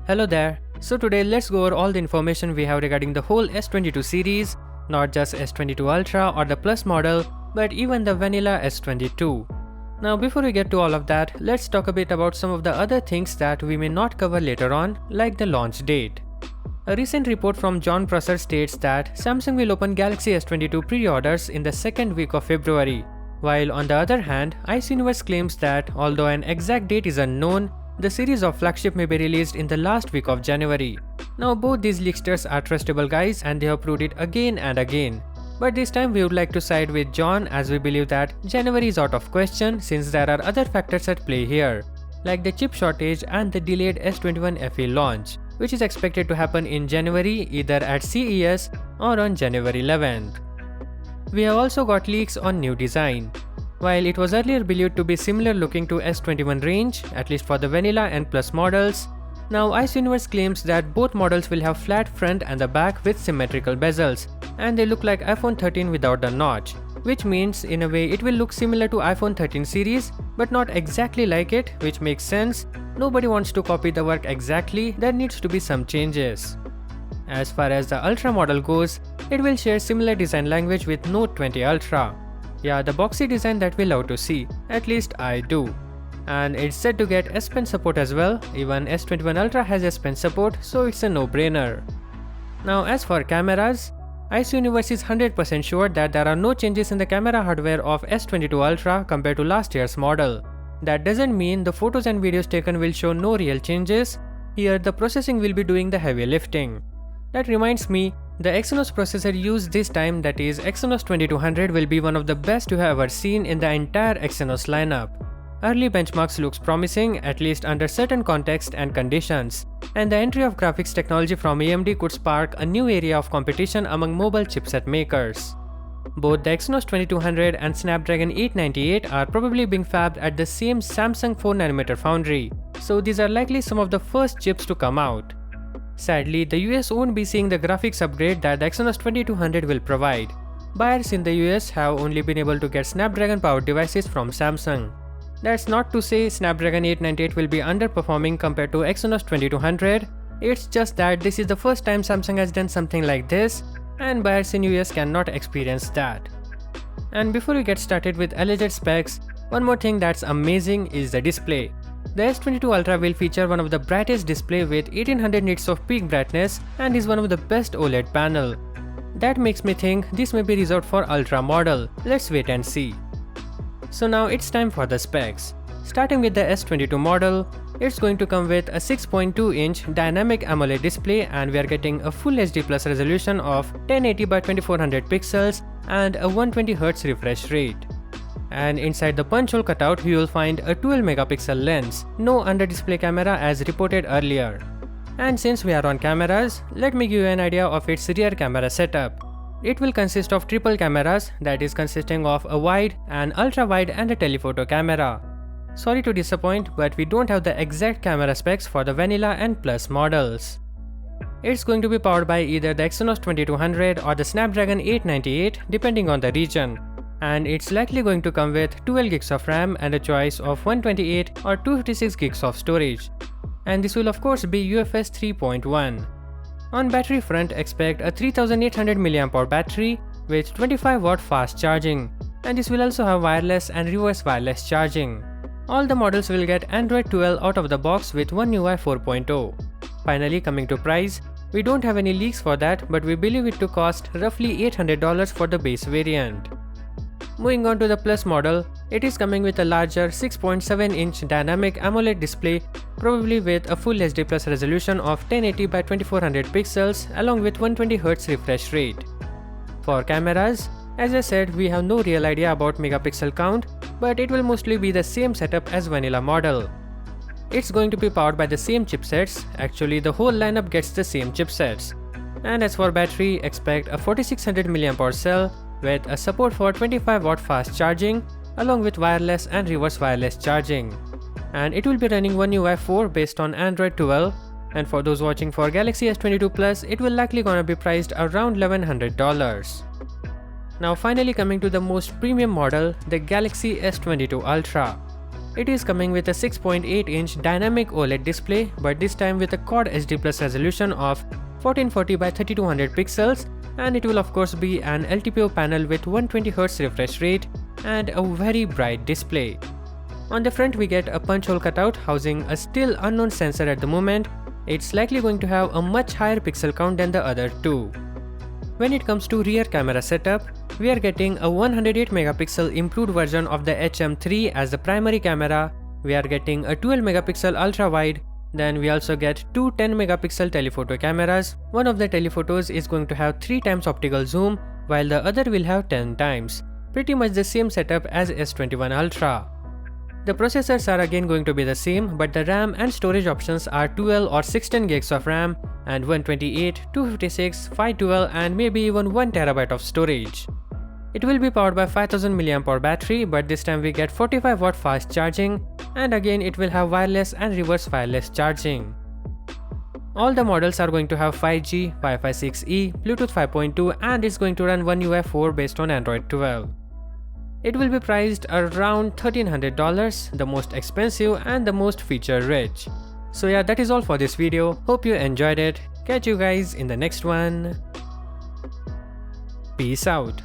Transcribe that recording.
Hello there. So today let's go over all the information we have regarding the whole S22 series, not just S22 Ultra or the Plus model, but even the vanilla S22. Now before we get to all of that, let's talk a bit about some of the other things that we may not cover later on, like the launch date. A recent report from John Prosser states that Samsung will open Galaxy S22 pre-orders in the second week of February, while on the other hand, Ice Universe claims that although an exact date is unknown, the series of flagship may be released in the last week of January. Now both these leaksters are trustable guys and they have proved it again and again. But this time we would like to side with John, as we believe that January is out of question since there are other factors at play here, like the chip shortage and the delayed S21 FE launch, which is expected to happen in January either at CES or on January 11th. We have also got leaks on new design. While it was earlier believed to be similar looking to S21 range, at least for the vanilla and Plus models, now Ice Universe claims that both models will have flat front and the back with symmetrical bezels, and they look like iPhone 13 without the notch, which means in a way it will look similar to iPhone 13 series, but not exactly like it, which makes sense. Nobody wants to copy the work exactly, there needs to be some changes. As far as the Ultra model goes, it will share similar design language with Note 20 Ultra. Yeah, the boxy design that we love to see, at least I do. And it's set to get S Pen support as well, even S21 Ultra has S Pen support, so it's a no-brainer. Now as for cameras, Ice Universe is 100% sure that there are no changes in the camera hardware of S22 Ultra compared to last year's model. That doesn't mean the photos and videos taken will show no real changes. Here the processing will be doing the heavy lifting. That reminds me, the Exynos processor used this time, that is Exynos 2200, will be one of the best you have ever seen in the entire Exynos lineup. Early benchmarks looks promising, at least under certain context and conditions, and the entry of graphics technology from AMD could spark a new area of competition among mobile chipset makers. Both the Exynos 2200 and Snapdragon 898 are probably being fabbed at the same Samsung 4nm foundry, so these are likely some of the first chips to come out. Sadly, the US won't be seeing the graphics upgrade that the Exynos 2200 will provide. Buyers in the US have only been able to get Snapdragon powered devices from Samsung. That's not to say Snapdragon 898 will be underperforming compared to Exynos 2200, it's just that this is the first time Samsung has done something like this, and buyers in US cannot experience that. And before we get started with alleged specs, one more thing that's amazing is the display. The S22 Ultra will feature one of the brightest display with 1800 nits of peak brightness and is one of the best OLED panel. That makes me think this may be reserved for Ultra model, let's wait and see. So now it's time for the specs. Starting with the S22 model, it's going to come with a 6.2-inch dynamic AMOLED display and we are getting a Full HD Plus resolution of 1080 by 2400 pixels and a 120Hz refresh rate. And inside the punch hole cutout you will find a 12 megapixel lens, no under display camera as reported earlier. And since we are on cameras, let me give you an idea of its rear camera setup. It will consist of triple cameras, that is consisting of a wide, an ultra wide and a telephoto camera. Sorry to disappoint, but we don't have the exact camera specs for the vanilla and Plus models. It's going to be powered by either the Exynos 2200 or the Snapdragon 898 depending on the region. And it's likely going to come with 12 gigs of RAM and a choice of 128 or 256 gigs of storage. And this will of course be UFS 3.1. On battery front, expect a 3800 mAh battery with 25W fast charging, and this will also have wireless and reverse wireless charging. All the models will get Android 12 out of the box with One UI 4.0. Finally, coming to price, we don't have any leaks for that, but we believe it to cost roughly $800 for the base variant. Moving on to the Plus model, it is coming with a larger 6.7-inch dynamic AMOLED display, probably with a Full HD Plus resolution of 1080 by 2400 pixels along with 120Hz refresh rate. For cameras, as I said, we have no real idea about megapixel count, but it will mostly be the same setup as vanilla model. It's going to be powered by the same chipsets, actually the whole lineup gets the same chipsets. And as for battery, expect a 4600 mAh cell with a support for 25W fast charging along with wireless and reverse wireless charging. And it will be running One UI 4 based on Android 12, and for those watching for Galaxy S22 Plus, it will likely gonna be priced around $1100. Now finally coming to the most premium model, the Galaxy S22 Ultra. It is coming with a 6.8-inch dynamic OLED display, but this time with a Quad HD Plus resolution of 1440 by 3200 pixels, and it will of course be an LTPO panel with 120Hz refresh rate and a very bright display. On the front we get a punch hole cutout housing a still unknown sensor at the moment. It's likely going to have a much higher pixel count than the other two. When it comes to rear camera setup, we are getting a 108 megapixel improved version of the HM3 as the primary camera. We are getting a 12 megapixel ultra wide. Then we also get two 10 megapixel telephoto cameras. One of the telephotos is going to have 3 times optical zoom, while the other will have 10 times. Pretty much the same setup as S21 Ultra. The processors are again going to be the same, but the RAM and storage options are 12 or 16 gigs of RAM and 128, 256, 512 and maybe even 1 TB of storage. It will be powered by 5000 mAh battery, but this time we get 45 watt fast charging, and again it will have wireless and reverse wireless charging. All the models are going to have 5G, Wi-Fi 6E, Bluetooth 5.2 and is going to run One UI 4 based on Android 12. It will be priced around $1300, the most expensive and the most feature rich. So yeah, that is all for this video. Hope you enjoyed it. Catch you guys in the next one. Peace out.